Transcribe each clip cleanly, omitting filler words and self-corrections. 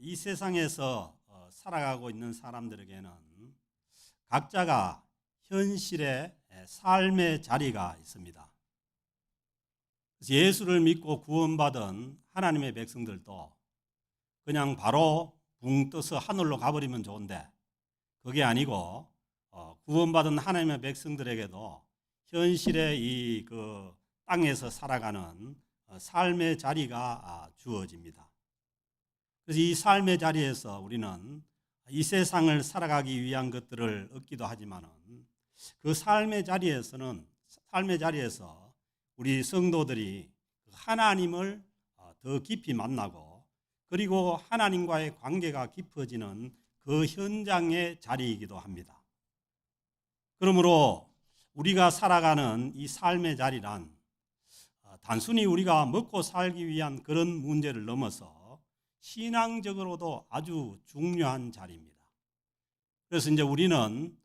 이 세상에서 살아가고 있는 사람들에게는 각자가 현실의 삶의 자리가 있습니다. 예수를 믿고 구원받은 하나님의 백성들도 그냥 바로 붕 떠서 하늘로 가버리면 좋은데 그게 아니고 구원받은 하나님의 백성들에게도 현실의 이 땅에서 살아가는 삶의 자리가 주어집니다. 그래서 이 삶의 자리에서 우리는 이 세상을 살아가기 위한 것들을 얻기도 하지만은 그 삶의 자리에서 우리 성도들이 하나님을 더 깊이 만나고 그리고 하나님과의 관계가 깊어지는 그 현장의 자리이기도 합니다. 그러므로 우리가 살아가는 이 삶의 자리란 단순히 우리가 먹고 살기 위한 그런 문제를 넘어서 신앙적으로도 아주 중요한 자리입니다. 그래서 이제 우리는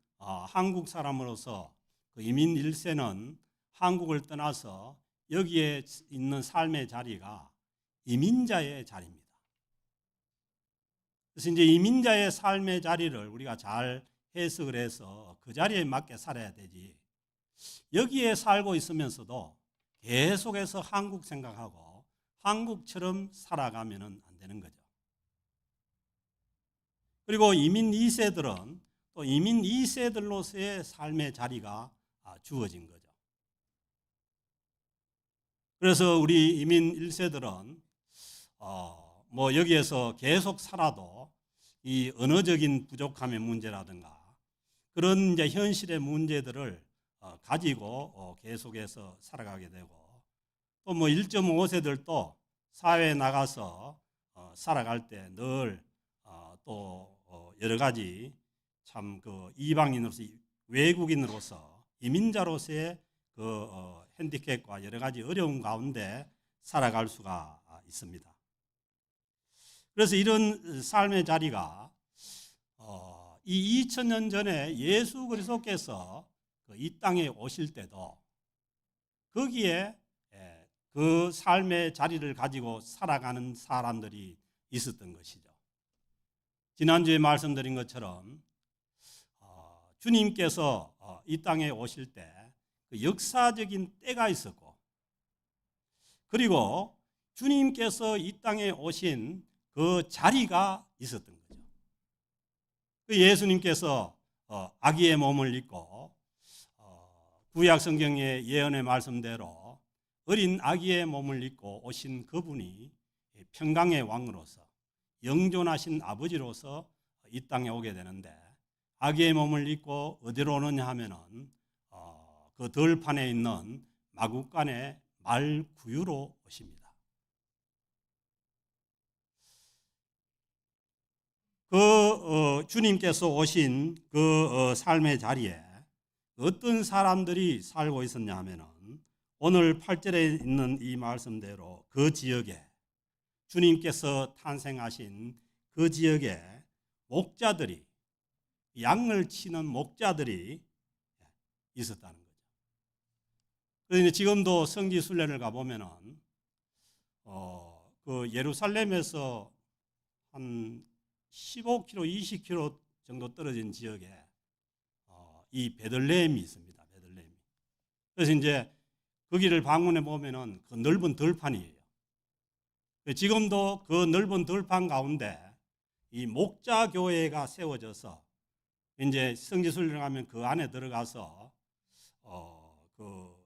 한국 사람으로서 그 이민 1세는 한국을 떠나서 여기에 있는 삶의 자리가 이민자의 자리입니다. 그래서 이제 이민자의 삶의 자리를 우리가 잘 해석을 해서 그 자리에 맞게 살아야 되지. 여기에 살고 있으면서도 계속해서 한국 생각하고 한국처럼 살아가면은 안 되는 거죠. 그리고 이민 2세들은 또 이민 2세들로서의 삶의 자리가 주어진 거죠. 그래서 우리 이민 1세들은 뭐 여기에서 계속 살아도 이 언어적인 부족함의 문제라든가 그런 이제 현실의 문제들을 가지고 계속해서 살아가게 되고 또 뭐 1.5세들도 사회에 나가서 살아갈 때 늘 또 여러 가지 참 그 이방인으로서 외국인으로서 이민자로서의 그 핸디캡과 여러 가지 어려움 가운데 살아갈 수가 있습니다. 그래서 이런 삶의 자리가 이 2000년 전에 예수 그리스도께서 이 땅에 오실 때도 거기에 그 삶의 자리를 가지고 살아가는 사람들이 있었던 것이죠. 지난주에 말씀드린 것처럼 주님께서 이 땅에 오실 때 그 역사적인 때가 있었고 그리고 주님께서 이 땅에 오신 그 자리가 있었던 거죠. 그 예수님께서 아기의 몸을 입고 구약 성경의 예언의 말씀대로 어린 아기의 몸을 입고 오신 그분이 평강의 왕으로서 영존하신 아버지로서 이 땅에 오게 되는데 아기의 몸을 입고 어디로 오느냐 하면은 그 들판에 있는 마구간의 말 구유로 오십니다. 그 주님께서 오신 그 삶의 자리에 어떤 사람들이 살고 있었냐 하면은 오늘 8절에 있는 이 말씀대로 그 지역에 주님께서 탄생하신 그 지역에 목자들이 양을 치는 목자들이 있었다는 거죠. 그런데 지금도 성지 순례를 가보면은 그 예루살렘에서 한 15km, 20km 정도 떨어진 지역에 이 베들레헴이 있습니다. 베들레헴이. 그래서 이제 거기를 방문해 보면은 그 넓은 들판이에요. 지금도 그 넓은 들판 가운데 이 목자 교회가 세워져서 이제 성지순례를 가면 그 안에 들어가서 그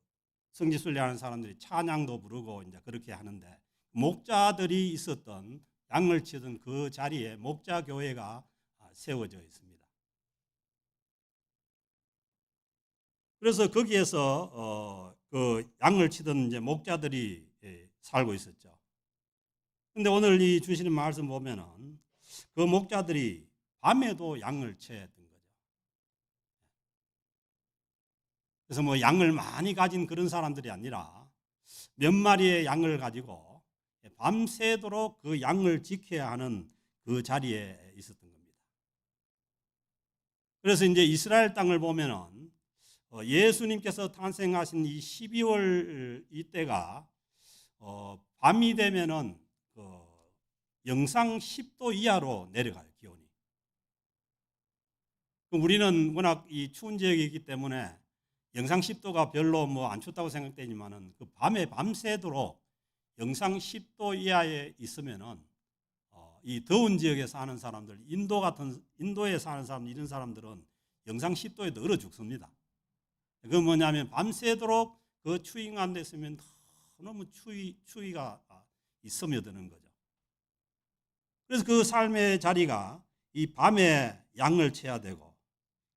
성지순례하는 사람들이 찬양도 부르고 이제 그렇게 하는데 목자들이 있었던 양을 치던 그 자리에 목자 교회가 세워져 있습니다. 그래서 거기에서 그 양을 치던 이제 목자들이 살고 있었죠. 근데 오늘 이 주시는 말씀 보면은 그 목자들이 밤에도 양을 쳐야 했던 거죠. 그래서 뭐 양을 많이 가진 그런 사람들이 아니라 몇 마리의 양을 가지고 밤새도록 그 양을 지켜야 하는 그 자리에 있었던 겁니다. 그래서 이제 이스라엘 땅을 보면은 예수님께서 탄생하신 이 12월 이때가 밤이 되면은 영상 10도 이하로 내려가요, 기온이. 우리는 워낙 이 추운 지역이기 때문에 영상 10도가 별로 뭐 안 춥다고 생각되지만은 그 밤에 밤새도록 영상 10도 이하에 있으면은 이 더운 지역에 사는 사람들, 인도에 사는 사람, 이런 사람들은 영상 10도에도 얼어 죽습니다. 그 뭐냐면 밤새도록 그 추위가 안 됐으면 너무 추위가 스며드는 거죠. 그래서 그 삶의 자리가 이 밤에 양을 쳐야 되고,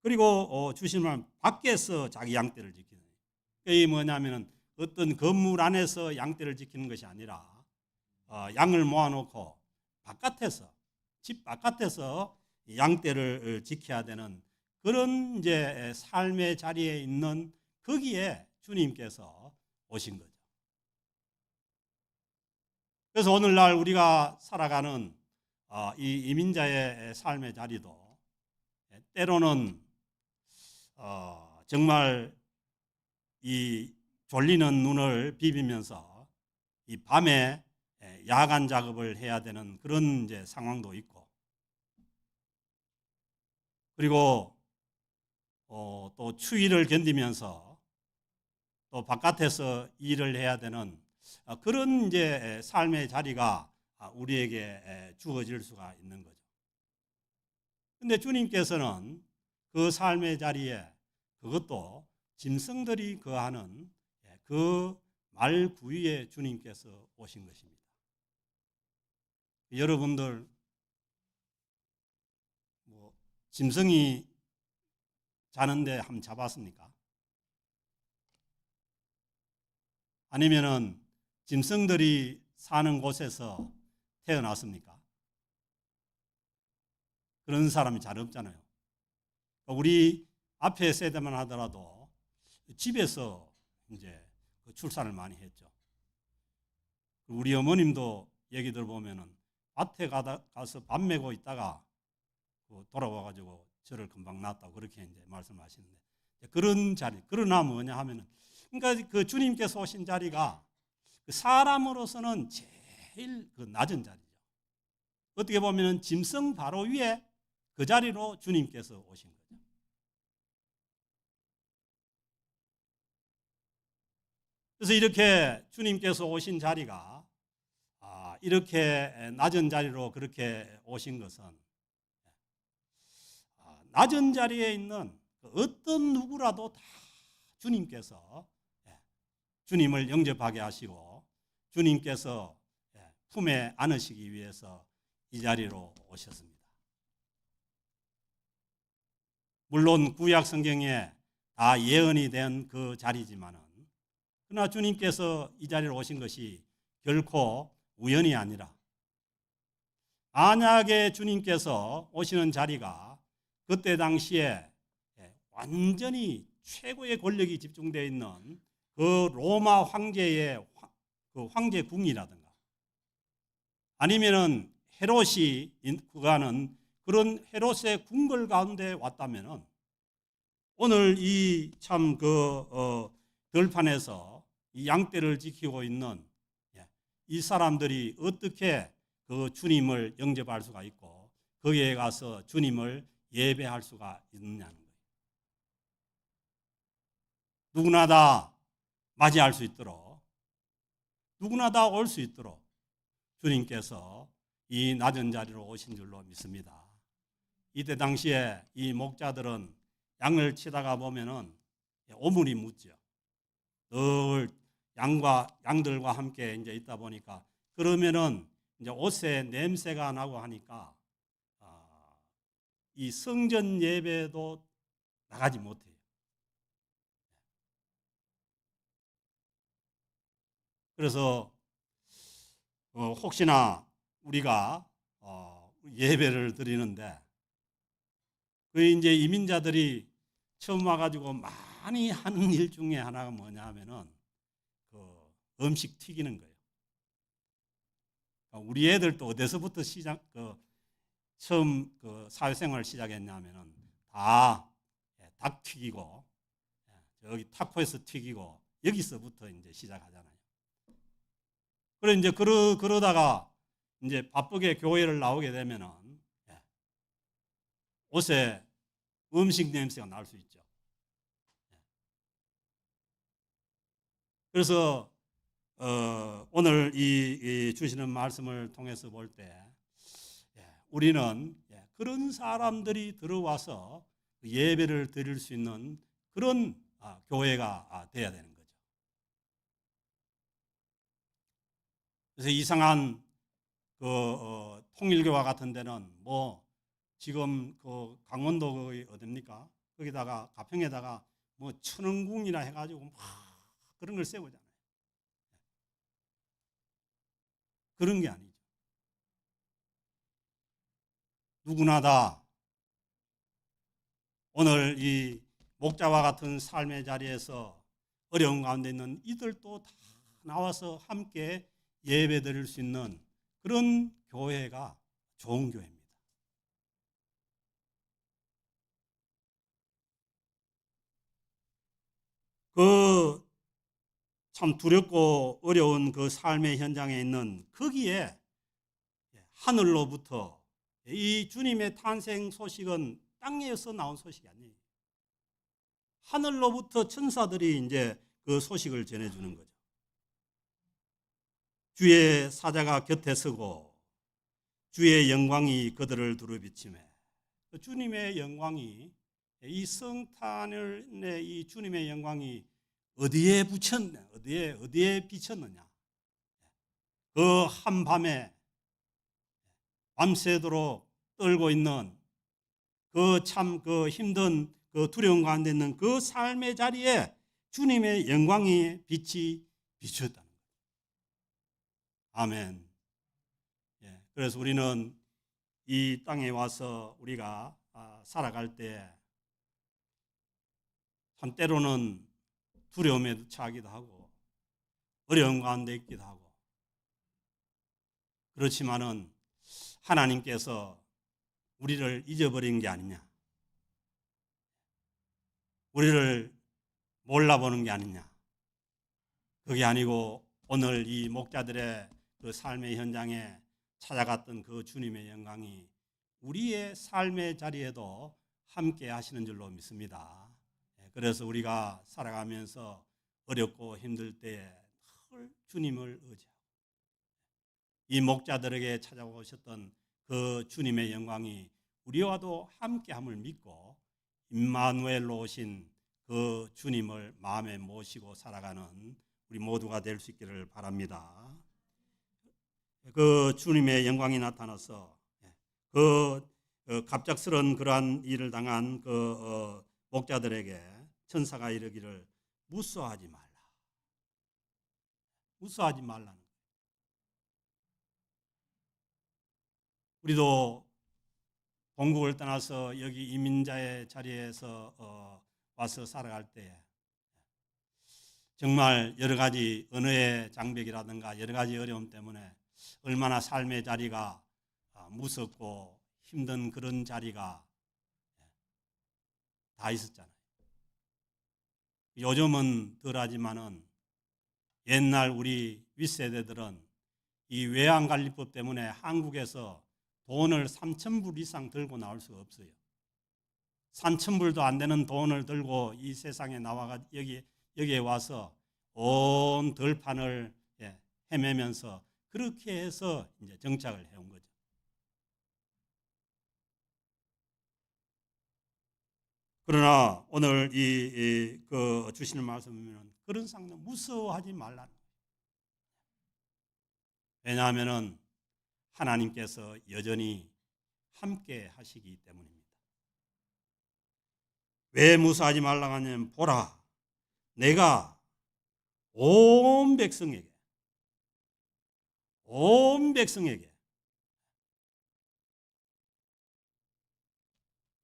그리고 주시면 밖에서 자기 양떼를 지키는 거예요. 이게 뭐냐면은 어떤 건물 안에서 양떼를 지키는 것이 아니라 양을 모아놓고 바깥에서, 집 바깥에서 양떼를 지켜야 되는 그런 이제 삶의 자리에 있는, 거기에 주님께서 오신 거죠. 그래서 오늘날 우리가 살아가는 이 이민자의 삶의 자리도 때로는 정말 이 졸리는 눈을 비비면서 이 밤에 야간 작업을 해야 되는 그런 이제 상황도 있고, 그리고 또 추위를 견디면서 또 바깥에서 일을 해야 되는 그런 이제 삶의 자리가 우리에게 주어질 수가 있는 거죠. 근데 주님께서는 그 삶의 자리에, 그것도 짐승들이 거하는 그 말 구유에 주님께서 오신 것입니다. 여러분들 뭐 짐승이 자는데 한번 잡았습니까? 아니면은 짐승들이 사는 곳에서 태어났습니까? 그런 사람이 잘 없잖아요. 우리 앞에 세대만 하더라도 집에서 이제 출산을 많이 했죠. 우리 어머님도 얘기 들어보면은 밭에 가서 밥 메고 있다가 돌아와가지고 저를 금방 낳았다고 그렇게 이제 말씀하시는데, 그런 자리, 그러나 뭐냐 하면은, 그러니까 그 주님께서 오신 자리가 사람으로서는 제일 그 낮은 자리죠. 어떻게 보면은 짐승 바로 위에 그 자리로 주님께서 오신 거죠. 그래서 이렇게 주님께서 오신 자리가 이렇게 낮은 자리로 그렇게 오신 것은 낮은 자리에 있는 어떤 누구라도 다 주님께서 주님을 영접하게 하시고 주님께서 품에 안으시기 위해서 이 자리로 오셨습니다. 물론 구약 성경에 다 예언이 된 그 자리지만은, 그러나 주님께서 이 자리로 오신 것이 결코 우연이 아니라, 만약에 주님께서 오시는 자리가 그때 당시에 완전히 최고의 권력이 집중되어 있는 그 로마 황제의 그 황제궁이라든가, 아니면은 헤롯이 구하는 그런 헤롯의 궁궐 가운데 왔다면은, 오늘 이 참 그 들판에서 이 양떼를 지키고 있는 이 사람들이 어떻게 그 주님을 영접할 수가 있고 거기에 가서 주님을 예배할 수가 있느냐는 거예요. 누구나 다 맞이할 수 있도록, 누구나 다 올 수 있도록 주님께서 이 낮은 자리로 오신 줄로 믿습니다. 이때 당시에 이 목자들은 양을 치다가 보면은 오물이 묻죠. 늘 양들과 함께 이제 있다 보니까, 그러면은 이제 옷에 냄새가 나고 하니까 이 성전 예배도 나가지 못해요. 그래서 혹시나 우리가 예배를 드리는데, 그 이제 이민자들이 처음 와가지고 많이 하는 일 중에 하나가 뭐냐 하면은 그 음식 튀기는 거예요. 우리 애들도 어디서부터 처음 그 사회생활을 시작했냐면은 다 닭 튀기고, 저기 타코에서 튀기고, 여기서부터 이제 시작하잖아요. 그래 이제 그러다가 이제 바쁘게 교회를 나오게 되면은 옷에 음식 냄새가 날 수 있죠. 그래서 오늘 이 주시는 말씀을 통해서 볼 때 우리는 그런 사람들이 들어와서 예배를 드릴 수 있는 그런 교회가 돼야 되는 거죠. 그래서 이상한 통일교와 같은 데는 뭐 지금 그 강원도 어딥니까? 거기다가 가평에다가 뭐 천왕궁이나 해가지고 막 그런 걸 세우잖아요. 그런 게 아니죠. 누구나 다 오늘 이 목자와 같은 삶의 자리에서 어려운 가운데 있는 이들도 다 나와서 함께 예배 드릴 수 있는 그런 교회가 좋은 교회입니다. 그 참 두렵고 어려운 그 삶의 현장에 있는 거기에 하늘로부터 이 주님의 탄생 소식은 땅에서 나온 소식이 아니에요. 하늘로부터 천사들이 이제 그 소식을 전해주는 거죠. 주의 사자가 곁에 서고 주의 영광이 그들을 두루비치매. 주님의 영광이 이 성탄의 이 주님의 영광이 어디에 붙였냐, 어디에 비쳤느냐? 그 한밤에 밤새도록 떨고 있는 그 참 그 힘든 그 두려움 가운데 있는 그 삶의 자리에 주님의 영광이 빛이 비쳤다는 거예요. 아멘. 그래서 우리는 이 땅에 와서 우리가 살아갈 때 참 때로는 두려움에 처하기도 하고 어려운 가운데 있기도 하고 그렇지만은 하나님께서 우리를 잊어버린 게 아니냐, 우리를 몰라보는 게 아니냐, 그게 아니고 오늘 이 목자들의 그 삶의 현장에 찾아갔던 그 주님의 영광이 우리의 삶의 자리에도 함께 하시는 줄로 믿습니다. 그래서 우리가 살아가면서 어렵고 힘들 때에 늘 주님을 의지하고 이 목자들에게 찾아오셨던 그 주님의 영광이 우리와도 함께함을 믿고 임마누엘로 오신 그 주님을 마음에 모시고 살아가는 우리 모두가 될 수 있기를 바랍니다. 그 주님의 영광이 나타나서 그 갑작스런 그러한 일을 당한 그 목자들에게 천사가 이르기를 무서워하지 말라. 무서워하지 말라는 거예요. 우리도 본국을 떠나서 여기 이민자의 자리에서 와서 살아갈 때 정말 여러 가지 언어의 장벽이라든가 여러 가지 어려움 때문에 얼마나 삶의 자리가 무섭고 힘든 그런 자리가 다 있었잖아요. 요즘은 덜하지만은 옛날 우리 윗세대들은 이 외환관리법 때문에 한국에서 돈을 3,000불 이상 들고 나올 수가 없어요. 3,000불도 안 되는 돈을 들고 이 세상에 나와가 여기에 와서 온 들판을 헤매면서 그렇게 해서 이제 정착을 해온 거죠. 그러나 오늘 그 주시는 말씀은 그런 상황 무서워하지 말라는 거예요. 왜냐하면은 하나님께서 여전히 함께 하시기 때문입니다. 왜 무서워하지 말라고 하냐면 보라 내가 온 백성에게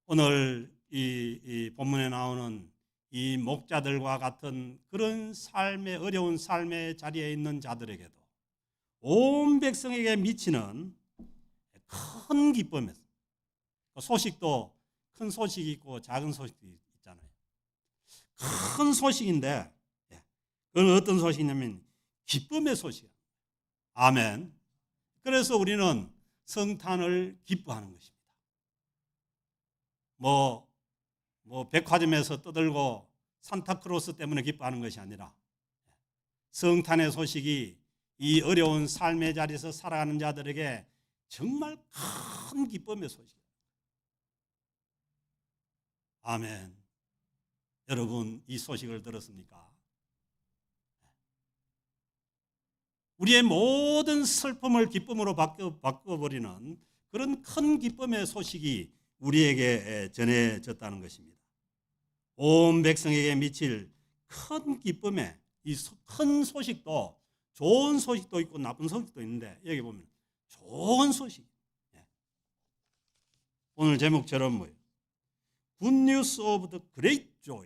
오늘 이 본문에 나오는 이 목자들과 같은 그런 삶의 어려운 삶의 자리에 있는 자들에게도 온 백성에게 미치는 큰 기쁨이었어요. 소식도 큰 소식이 있고 작은 소식도 있잖아요. 큰 소식인데 그건 어떤 소식이냐면 기쁨의 소식이에요. 아멘. 그래서 우리는 성탄을 기뻐하는 것입니다. 뭐 백화점에서 떠들고 산타크로스 때문에 기뻐하는 것이 아니라 성탄의 소식이 이 어려운 삶의 자리에서 살아가는 자들에게 정말 큰 기쁨의 소식. 아멘. 여러분, 이 소식을 들었습니까? 우리의 모든 슬픔을 기쁨으로 바꿔버리는 그런 큰 기쁨의 소식이 우리에게 전해졌다는 것입니다. 온 백성에게 미칠 큰 기쁨의 이 큰 소식도 좋은 소식도 있고 나쁜 소식도 있는데 여기 보면 좋은 소식. 오늘 제목처럼 뭐예요? Good news of the great joy.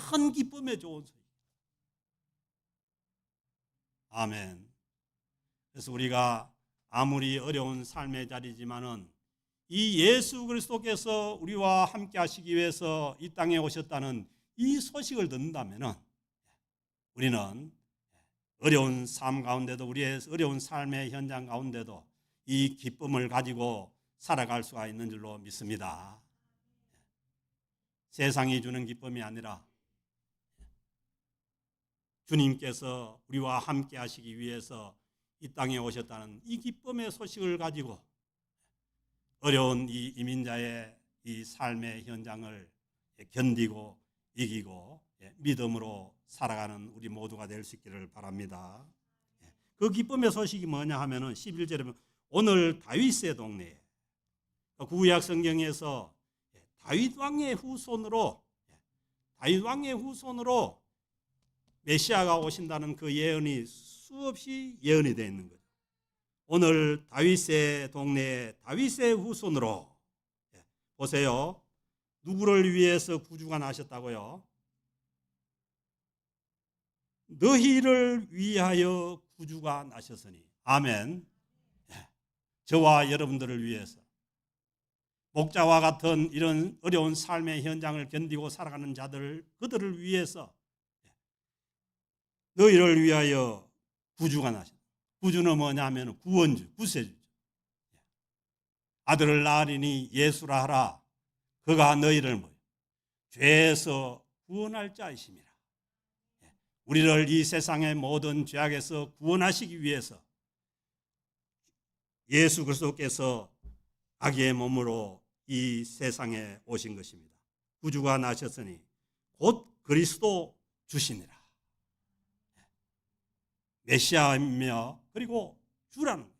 큰 기쁨의 좋은 소식. 아멘. 그래서 우리가 아무리 어려운 삶의 자리지만은 이 예수 그리스도께서 우리와 함께 하시기 위해서 이 땅에 오셨다는 이 소식을 듣는다면은 우리는 어려운 삶 가운데도 우리의 어려운 삶의 현장 가운데도 이 기쁨을 가지고 살아갈 수가 있는 줄로 믿습니다. 세상이 주는 기쁨이 아니라 주님께서 우리와 함께 하시기 위해서 이 땅에 오셨다는 이 기쁨의 소식을 가지고 어려운 이 이민자의 이 삶의 현장을 견디고 이기고 믿음으로 살아가는 우리 모두가 될 수 있기를 바랍니다. 그 기쁨의 소식이 뭐냐 하면은 11절에 보면 오늘 다윗의 동네에 구약 성경에서 다윗 왕의 후손으로 메시아가 오신다는 그 예언이 수없이 예언이 되어 있는 거죠. 오늘 다윗의 동네에 다윗의 후손으로 보세요. 누구를 위해서 구주가 나셨다고요? 너희를 위하여 구주가 나셨으니. 아멘. 저와 여러분들을 위해서 목자와 같은 이런 어려운 삶의 현장을 견디고 살아가는 자들 그들을 위해서 너희를 위하여 구주가 나셨다. 구주는 뭐냐면 구원주, 구세주죠. 아들을 낳으리니 예수라 하라. 그가 너희를 죄에서 구원할 자이심이라. 우리를 이 세상의 모든 죄악에서 구원하시기 위해서 예수 그리스도께서 아기의 몸으로 이 세상에 오신 것입니다. 구주가 나셨으니 곧 그리스도 주시니라. 메시아이며 그리고 주라는 거예요.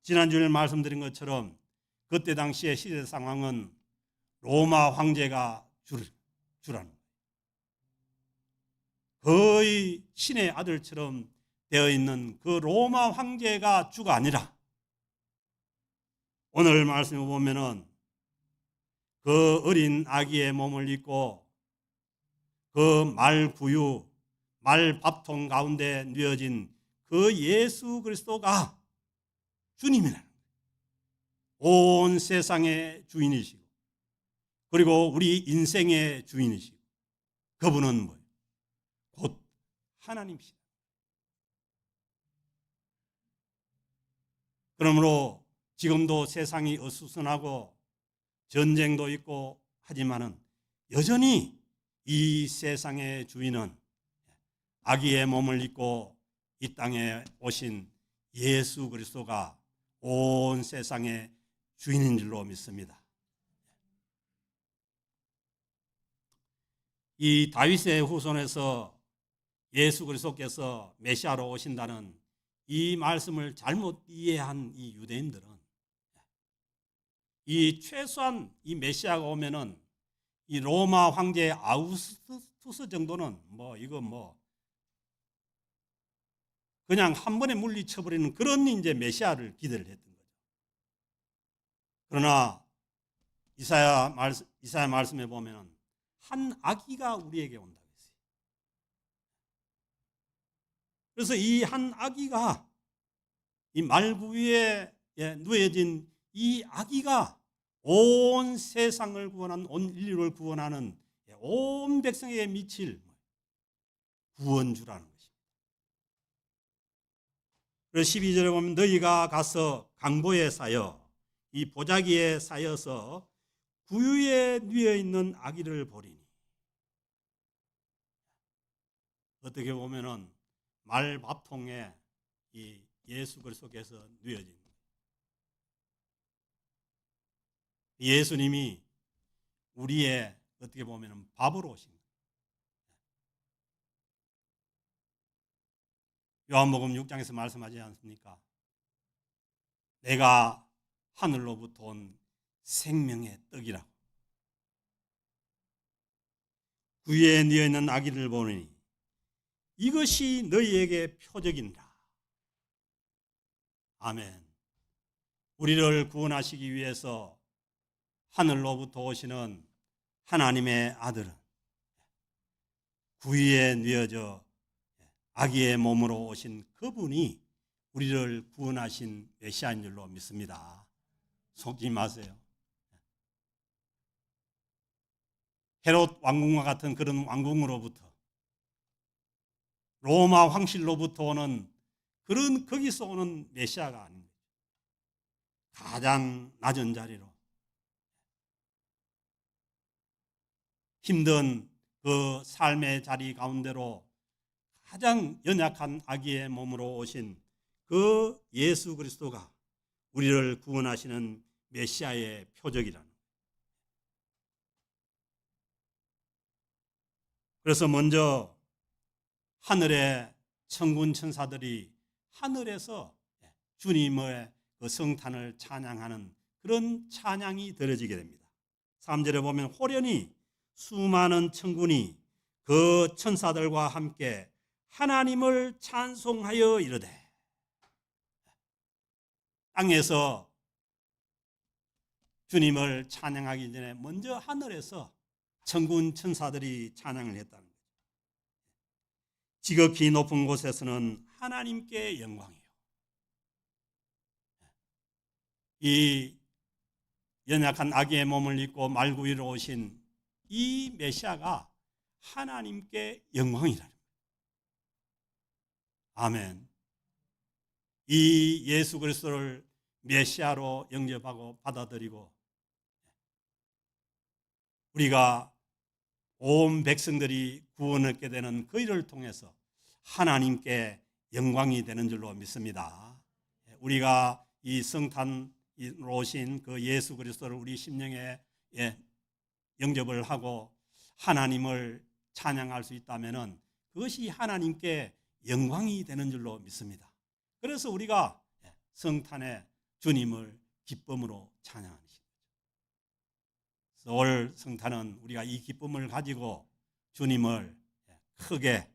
지난주에 말씀드린 것처럼 그때 당시의 시대 상황은 로마 황제가 주라는 거예요. 거의 신의 아들처럼 되어 있는 그 로마 황제가 주가 아니라 오늘 말씀을 보면은 그 어린 아기의 몸을 입고 그 말구유, 말밥통 가운데 뉘어진 그 예수 그리스도가 주님이라는 거예요. 온 세상의 주인이시고 그리고 우리 인생의 주인이시고 그분은 뭐예요? 곧 하나님이시다. 그러므로 지금도 세상이 어수선하고 전쟁도 있고 하지만은 여전히 이 세상의 주인은 아기의 몸을 입고 이 땅에 오신 예수 그리스도가 온 세상의 주인인 줄로 믿습니다. 이 다윗의 후손에서 예수 그리스도께서 메시아로 오신다는 이 말씀을 잘못 이해한 이 유대인들은 이 최소한 이 메시아가 오면은 이 로마 황제 아우구스투스 정도는 그냥 한 번에 물리쳐버리는 그런 이제 메시아를 기대를 했던 거죠. 그러나 이사야 말씀에 보면 한 아기가 우리에게 온다고 했어요. 그래서 이 한 아기가 이 말구유에 누워진 이 아기가 온 세상을 구원하는 온 인류를 구원하는 온 백성에게 미칠 구원주라는 것입니다. 그래서 12절에 보면 너희가 가서 강보에 쌓여 이 보자기에 쌓여서 구유에 누워 있는 아기를 보리니. 어떻게 보면은 말밥통에 이 예수 그리스도께서 누워진 거예요. 예수님이 우리의 어떻게 보면은 밥으로 오신 거예요. 요한복음 6장에서 말씀하지 않습니까? 내가 하늘로부터 온 생명의 떡이라고. 구유에 누워 있는 아기를 보니 이것이 너희에게 표적이니라. 아멘. 우리를 구원하시기 위해서 하늘로부터 오시는 하나님의 아들은 구유에 누워져 아기의 몸으로 오신 그분이 우리를 구원하신 메시아인 줄로 믿습니다. 속지 마세요. 헤롯 왕궁과 같은 그런 왕궁으로부터, 로마 황실로부터 오는 그런 거기서 오는 메시아가 아닙니다. 가장 낮은 자리로 힘든 그 삶의 자리 가운데로 가장 연약한 아기의 몸으로 오신 그 예수 그리스도가 우리를 구원하시는 메시아의 표적이라는. 그래서 먼저 하늘의 천군 천사들이 하늘에서 주님의 그 성탄을 찬양하는 그런 찬양이 들어지게 됩니다. 3절에 보면 호련히 수많은 천군이 그 천사들과 함께 하나님을 찬송하여 이르되. 땅에서 주님을 찬양하기 전에 먼저 하늘에서 천군 천사들이 찬양을 했다는 거죠. 지극히 높은 곳에서는 하나님께 영광이요. 이 연약한 아기의 몸을 입고 말구 위로 오신 이 메시아가 하나님께 영광이라는 거예요. 아멘. 이 예수 그리스도를 메시아로 영접하고 받아들이고 우리가 온 백성들이 구원을 얻게 되는 그 일을 통해서 하나님께 영광이 되는 줄로 믿습니다. 우리가 이 성탄으로 오신 그 예수 그리스도를 우리 심령에 영접을 하고 하나님을 찬양할 수 있다면 그것이 하나님께 영광이 되는 줄로 믿습니다. 그래서 우리가 성탄에 주님을 기쁨으로 찬양하는 것입니다. 올 성탄은 우리가 이 기쁨을 가지고 주님을 크게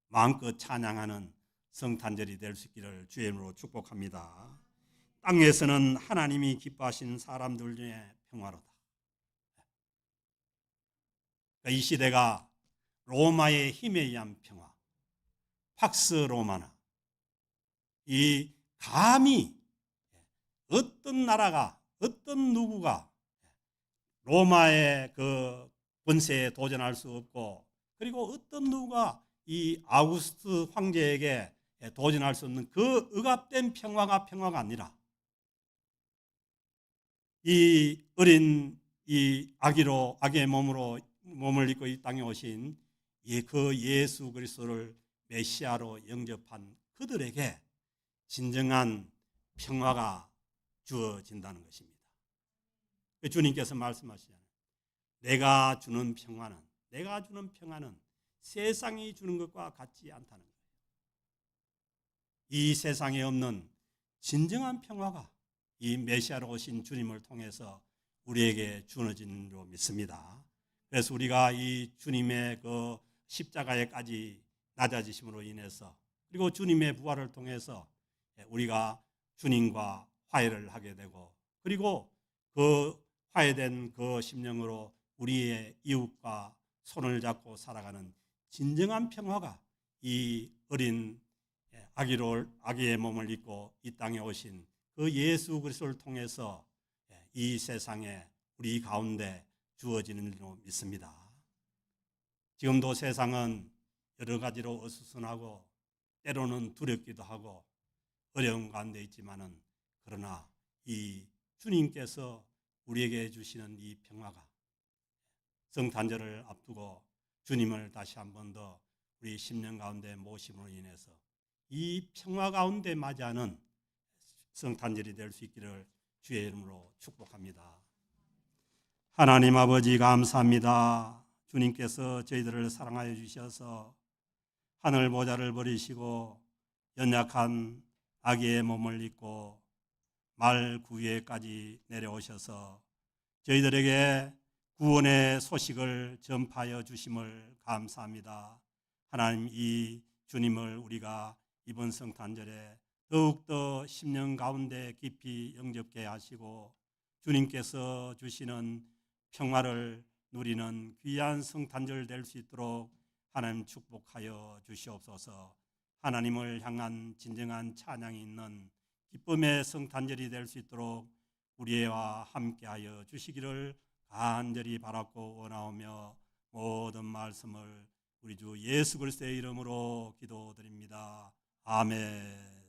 마음껏 찬양하는 성탄절이 될 수 있기를 주의 이름으로 축복합니다. 땅에서는 하나님이 기뻐하신 사람들 중에 평화로다. 이 시대가 로마의 힘에 의한 평화, 팍스 로마나, 이 감히 어떤 나라가 어떤 누구가 로마의 그 권세에 도전할 수 없고, 그리고 어떤 누가 이 아우구스트 황제에게 도전할 수 없는 그 억압된 평화가 아니라 이 어린 이 아기의 몸을 입고 이 땅에 오신 그 예수 그리스도를 메시아로 영접한 그들에게 진정한 평화가 주어진다는 것입니다. 주님께서 말씀하시잖아요. 내가 주는 평화는 세상이 주는 것과 같지 않다는 거예요. 이 세상에 없는 진정한 평화가 이 메시아로 오신 주님을 통해서 우리에게 주어지는 줄 믿습니다. 그래서 우리가 이 주님의 그 십자가에까지 낮아지심으로 인해서, 그리고 주님의 부활을 통해서 우리가 주님과 화해를 하게 되고, 그리고 그 화해된 그 심령으로 우리의 이웃과 손을 잡고 살아가는 진정한 평화가 이 어린 아기의 몸을 입고 이 땅에 오신 그 예수 그리스도를 통해서 이 세상에 우리 가운데 주어지는 줄로 믿습니다. 지금도 세상은 여러 가지로 어수선하고 때로는 두렵기도 하고 어려운 가운데 있지만은 그러나 이 주님께서 우리에게 주시는 이 평화가 성탄절을 앞두고 주님을 다시 한 번 더 우리 심령 가운데 모심으로 인해서 이 평화 가운데 맞이하는 성탄절이 될 수 있기를 주의 이름으로 축복합니다. 하나님 아버지 감사합니다. 주님께서 저희들을 사랑하여 주셔서 하늘 보좌를 버리시고 연약한 아기의 몸을 입고 말 구유에까지 내려오셔서 저희들에게 구원의 소식을 전파하여 주심을 감사합니다. 하나님, 이 주님을 우리가 이번 성탄절에 더욱더 심령 가운데 깊이 영접케 하시고 주님께서 주시는 평화를 누리는 귀한 성탄절 될 수 있도록 하나님 축복하여 주시옵소서. 하나님을 향한 진정한 찬양이 있는 기쁨의 성탄절이 될 수 있도록 우리와 함께하여 주시기를 간절히 바랐고 원하오며 모든 말씀을 우리 주 예수 그리스도의 이름으로 기도드립니다. 아멘.